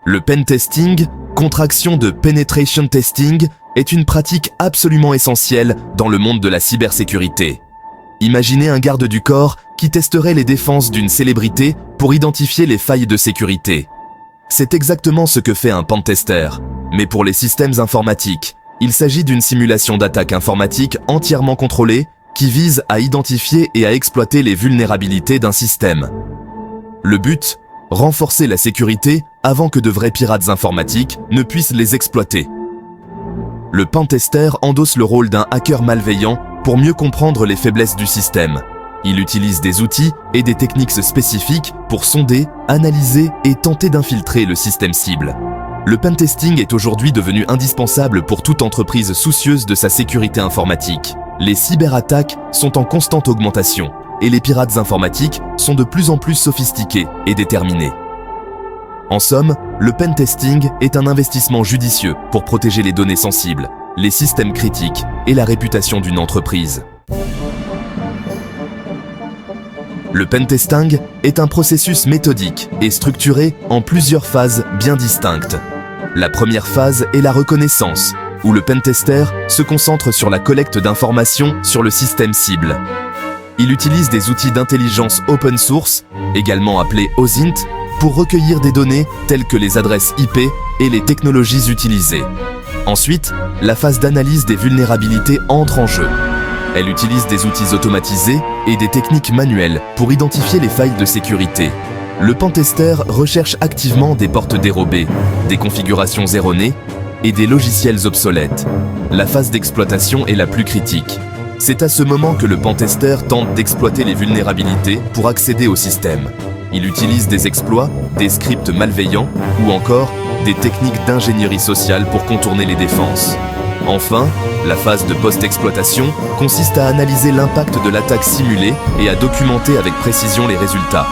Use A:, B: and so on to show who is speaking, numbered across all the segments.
A: Le pentesting, contraction de penetration testing, est une pratique absolument essentielle dans le monde de la cybersécurité. Imaginez un garde du corps qui testerait les défenses d'une célébrité pour identifier les failles de sécurité. C'est exactement ce que fait un pentester, mais pour les systèmes informatiques. Il s'agit d'une simulation d'attaque informatique entièrement contrôlée qui vise à identifier et à exploiter les vulnérabilités d'un système. Le but, renforcer la sécurité avant que de vrais pirates informatiques ne puissent les exploiter. Le pentester endosse le rôle d'un hacker malveillant pour mieux comprendre les faiblesses du système. Il utilise des outils et des techniques spécifiques pour sonder, analyser et tenter d'infiltrer le système cible. Le pentesting est aujourd'hui devenu indispensable pour toute entreprise soucieuse de sa sécurité informatique. Les cyberattaques sont en constante augmentation et les pirates informatiques sont de plus en plus sophistiqués et déterminés. En somme, le pentesting est un investissement judicieux pour protéger les données sensibles, les systèmes critiques et la réputation d'une entreprise. Le pentesting est un processus méthodique et structuré en plusieurs phases bien distinctes. La première phase est la reconnaissance, où le pentester se concentre sur la collecte d'informations sur le système cible. Il utilise des outils d'intelligence open source, également appelés OSINT, pour recueillir des données telles que les adresses IP et les technologies utilisées. Ensuite, la phase d'analyse des vulnérabilités entre en jeu. Elle utilise des outils automatisés et des techniques manuelles pour identifier les failles de sécurité. Le pentester recherche activement des portes dérobées, des configurations erronées et des logiciels obsolètes. La phase d'exploitation est la plus critique. C'est à ce moment que le pentester tente d'exploiter les vulnérabilités pour accéder au système. Il utilise des exploits, des scripts malveillants ou encore des techniques d'ingénierie sociale pour contourner les défenses. Enfin, la phase de post-exploitation consiste à analyser l'impact de l'attaque simulée et à documenter avec précision les résultats.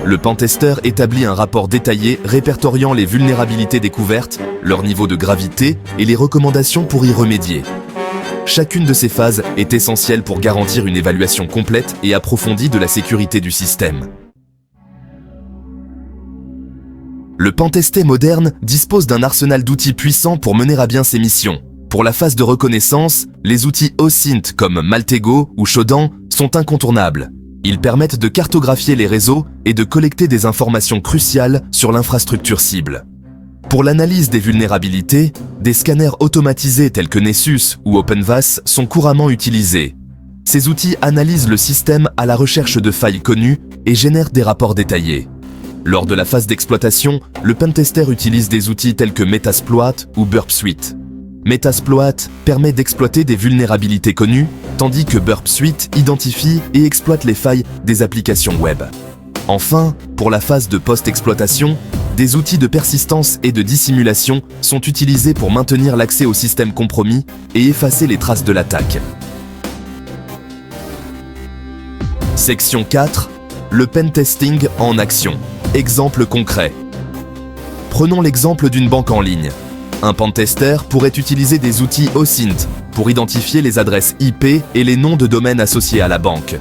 A: Le pentester établit un rapport détaillé répertoriant les vulnérabilités découvertes, leur niveau de gravité et les recommandations pour y remédier. Chacune de ces phases est essentielle pour garantir une évaluation complète et approfondie de la sécurité du système. Le pentester moderne dispose d'un arsenal d'outils puissants pour mener à bien ses missions. Pour la phase de reconnaissance, les outils OSINT comme Maltego ou Shodan sont incontournables. Ils permettent de cartographier les réseaux et de collecter des informations cruciales sur l'infrastructure cible. Pour l'analyse des vulnérabilités, des scanners automatisés tels que Nessus ou OpenVAS sont couramment utilisés. Ces outils analysent le système à la recherche de failles connues et génèrent des rapports détaillés. Lors de la phase d'exploitation, le pentester utilise des outils tels que Metasploit ou Burp Suite. Metasploit permet d'exploiter des vulnérabilités connues, tandis que Burp Suite identifie et exploite les failles des applications web. Enfin, pour la phase de post-exploitation, des outils de persistance et de dissimulation sont utilisés pour maintenir l'accès au système compromis et effacer les traces de l'attaque. Section 4. Le pentesting en action. Exemple concret. Prenons l'exemple d'une banque en ligne. Un pentester pourrait utiliser des outils OSINT pour identifier les adresses IP et les noms de domaine associés à la banque.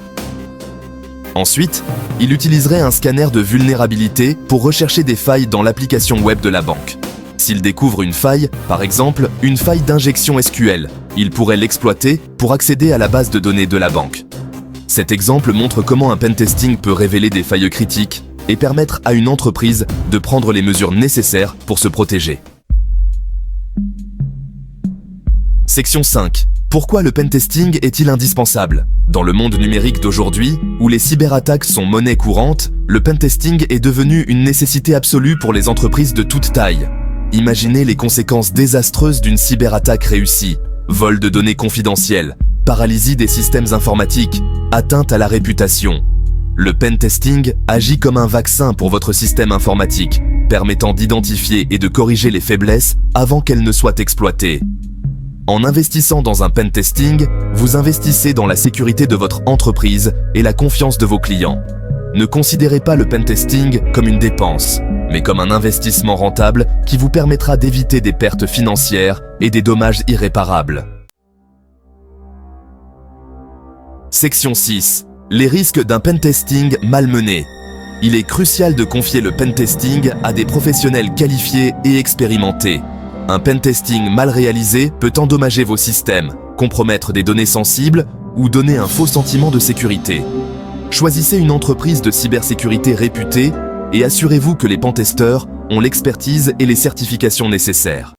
A: Ensuite, il utiliserait un scanner de vulnérabilité pour rechercher des failles dans l'application web de la banque. S'il découvre une faille, par exemple une faille d'injection SQL, il pourrait l'exploiter pour accéder à la base de données de la banque. Cet exemple montre comment un pentesting peut révéler des failles critiques et permettre à une entreprise de prendre les mesures nécessaires pour se protéger. Section 5. Pourquoi le pentesting est-il indispensable? Dans le monde numérique d'aujourd'hui, où les cyberattaques sont monnaie courante, le pentesting est devenu une nécessité absolue pour les entreprises de toute taille. Imaginez les conséquences désastreuses d'une cyberattaque réussie. Vol de données confidentielles, paralysie des systèmes informatiques, atteinte à la réputation. Le pentesting agit comme un vaccin pour votre système informatique, permettant d'identifier et de corriger les faiblesses avant qu'elles ne soient exploitées. En investissant dans un pentesting, vous investissez dans la sécurité de votre entreprise et la confiance de vos clients. Ne considérez pas le pentesting comme une dépense, mais comme un investissement rentable qui vous permettra d'éviter des pertes financières et des dommages irréparables. Section 6. Les risques d'un pentesting mal mené. Il est crucial de confier le pentesting à des professionnels qualifiés et expérimentés. Un pentesting mal réalisé peut endommager vos systèmes, compromettre des données sensibles ou donner un faux sentiment de sécurité. Choisissez une entreprise de cybersécurité réputée et assurez-vous que les pentesters ont l'expertise et les certifications nécessaires.